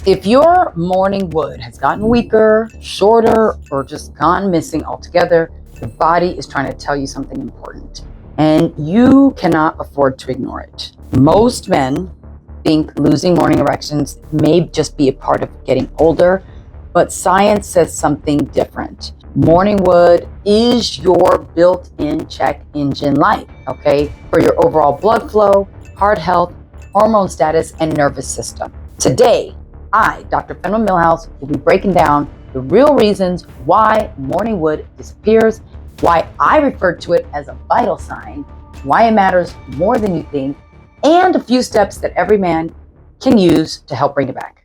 If your morning wood has gotten weaker, shorter, or just gone missing altogether, your body is trying to tell you something important, and you cannot afford to ignore it. Most men think losing morning erections may just be a part of getting older, but science says something different. Morning wood is your built-in check engine light, okay, for your overall blood flow, heart health, hormone status, and nervous system. Today, I, Dr. Fenwa Milhouse, will be breaking down the real reasons why morning wood disappears, why I refer to it as a vital sign, why it matters more than you think, and a few steps that every man can use to help bring it back.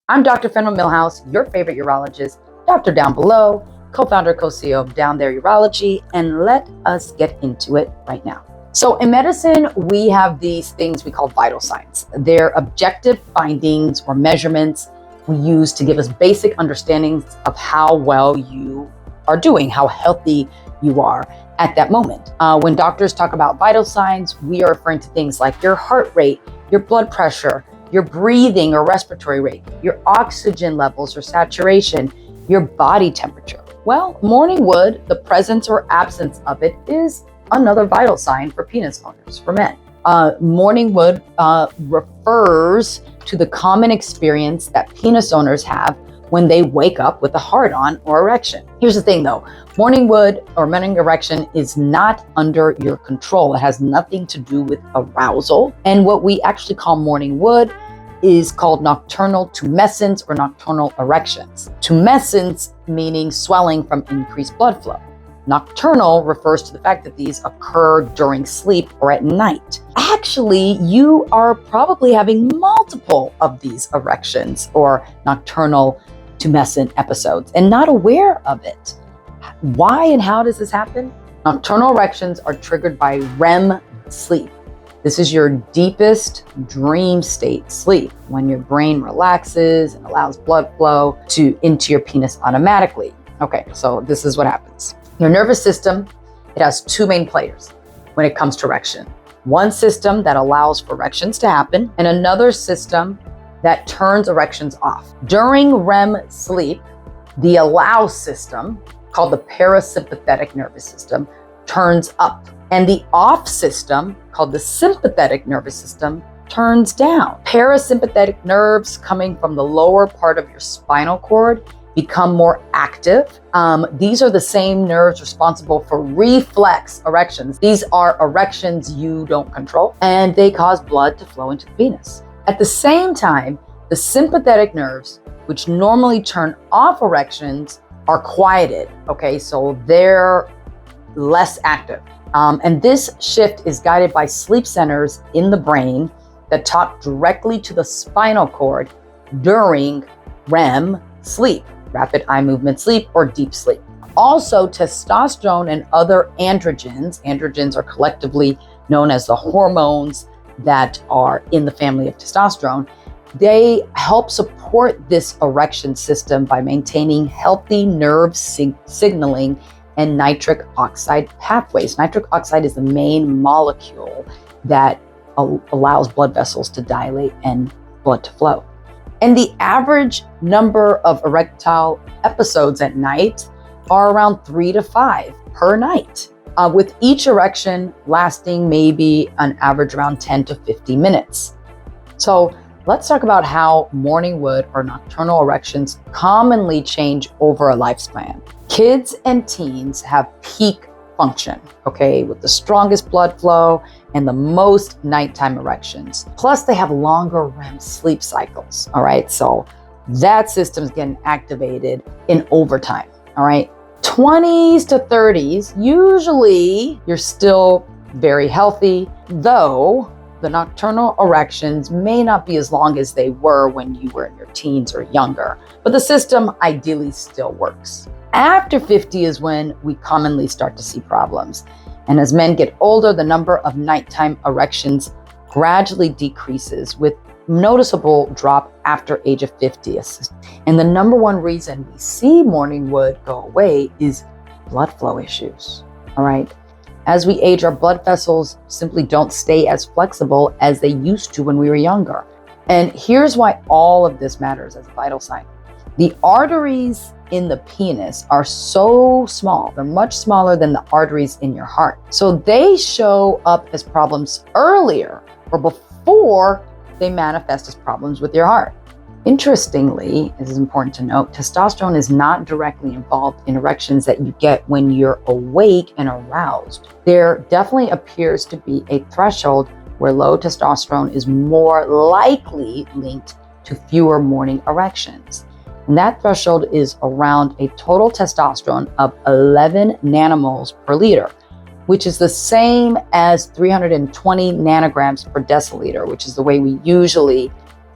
I'm Dr. Fenwa Milhouse, your favorite urologist, Dr. Down Below, co-founder, co-CEO of Down There Urology, and let us get into it right now. So in medicine, we have these things we call vital signs. They're objective findings or measurements we use to give us basic understandings of how well you are doing, how healthy you are at that moment. When doctors talk about vital signs, we are referring to things like your heart rate, your blood pressure, your breathing or respiratory rate, your oxygen levels or saturation, your body temperature. Well, morning wood, the presence or absence of it, is another vital sign for penis owners, for men. Morning wood refers to the common experience that penis owners have when they wake up with a hard-on or erection. Here's the thing though, morning wood or morning erection is not under your control. It has nothing to do with arousal. And what we actually call morning wood is called nocturnal tumescence or nocturnal erections. Tumescence meaning swelling from increased blood flow. Nocturnal refers to the fact that these occur during sleep or at night. Actually, you are probably having multiple of these erections or nocturnal tumescent episodes and not aware of it. Why and how does this happen? Nocturnal erections are triggered by REM sleep. This is your deepest dream state sleep, when your brain relaxes and allows blood flow into your penis automatically. Okay, so this is what happens. Your nervous system, it has two main players when it comes to erection. One system that allows for erections to happen, and another system that turns erections off. During REM sleep, the allow system, called the parasympathetic nervous system, turns up, and the off system, called the sympathetic nervous system, turns down. Parasympathetic nerves coming from the lower part of your spinal cord become more active. These are the same nerves responsible for reflex erections. These are erections you don't control, and they cause blood to flow into the penis. At the same time, the sympathetic nerves, which normally turn off erections, are quieted, okay? So they're less active. And this shift is guided by sleep centers in the brain that talk directly to the spinal cord during REM sleep, rapid eye movement sleep, or deep sleep. Also, testosterone and other androgens are collectively known as the hormones that are in the family of testosterone. They help support this erection system by maintaining healthy nerve signaling and nitric oxide pathways. Nitric oxide is the main molecule that allows blood vessels to dilate and blood to flow. And the average number of erectile episodes at night are around 3 to 5 per night, with each erection lasting maybe an average around 10 to 50 minutes. So let's talk about how morning wood or nocturnal erections commonly change over a lifespan. Kids and teens have peak function, okay, with the strongest blood flow and the most nighttime erections. Plus, they have longer REM sleep cycles, all right? So that system's getting activated in overtime, all right? 20s to 30s, usually you're still very healthy, though the nocturnal erections may not be as long as they were when you were in your teens or younger, but the system ideally still works. After 50 is when we commonly start to see problems. And as men get older, the number of nighttime erections gradually decreases, with noticeable drop after age of 50. And the number one reason we see morning wood go away is blood flow issues, all right? As we age, our blood vessels simply don't stay as flexible as they used to when we were younger. And here's why all of this matters as a vital sign. The arteries in the penis are so small. They're much smaller than the arteries in your heart. So they show up as problems earlier or before they manifest as problems with your heart. Interestingly, this is important to note, testosterone is not directly involved in erections that you get when you're awake and aroused. There definitely appears to be a threshold where low testosterone is more likely linked to fewer morning erections. And that threshold is around a total testosterone of 11 nanomoles per liter, which is the same as 320 nanograms per deciliter, which is the way we usually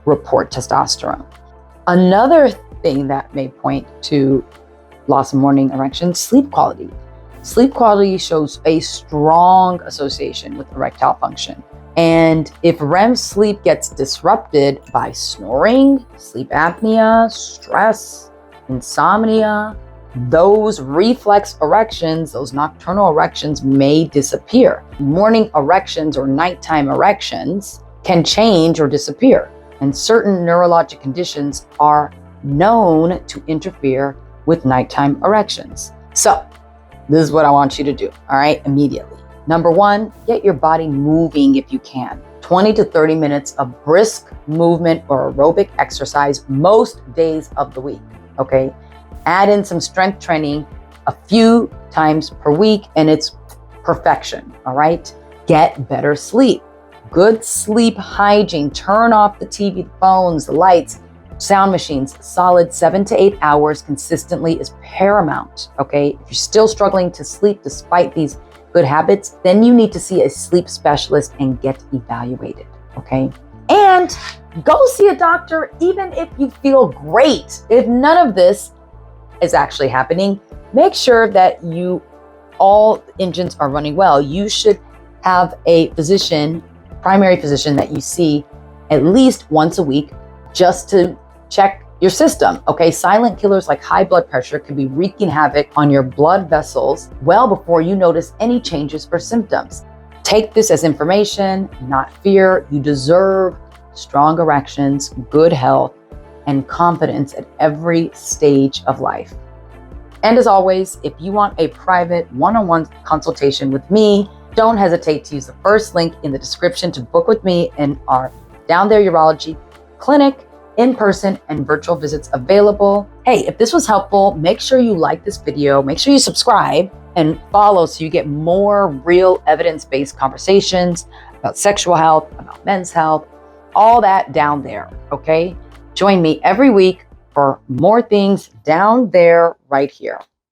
report testosterone. Another thing that may point to loss of morning erection, sleep quality. Sleep quality shows a strong association with erectile function. And if REM sleep gets disrupted by snoring, sleep apnea, stress, insomnia, those reflex erections, those nocturnal erections may disappear. Morning erections or nighttime erections can change or disappear. And certain neurologic conditions are known to interfere with nighttime erections. So this is what I want you to do, all right, immediately. Number one, get your body moving if you can. 20 to 30 minutes of brisk movement or aerobic exercise most days of the week, okay? Add in some strength training a few times per week and it's perfection, all right? Get better sleep. Good sleep hygiene. Turn off the TV, the phones, the lights, sound machines. Solid 7 to 8 hours consistently is paramount, okay? If you're still struggling to sleep despite these good habits, then you need to see a sleep specialist and get evaluated, okay? And go see a doctor even if you feel great. If none of this is actually happening, make sure that all engines are running well. You should have a physician, primary physician that you see at least once a week just to check your system, okay? Silent killers like high blood pressure can be wreaking havoc on your blood vessels well before you notice any changes or symptoms. Take this as information, not fear. You deserve strong erections, good health, and confidence at every stage of life. And as always, if you want a private one-on-one consultation with me, don't hesitate to use the first link in the description to book with me in our Down There Urology clinic. In-person and virtual visits available. Hey, if this was helpful, make sure you like this video, make sure you subscribe and follow so you get more real evidence-based conversations about sexual health, about men's health, all that down there, okay? Join me every week for more things down there right here.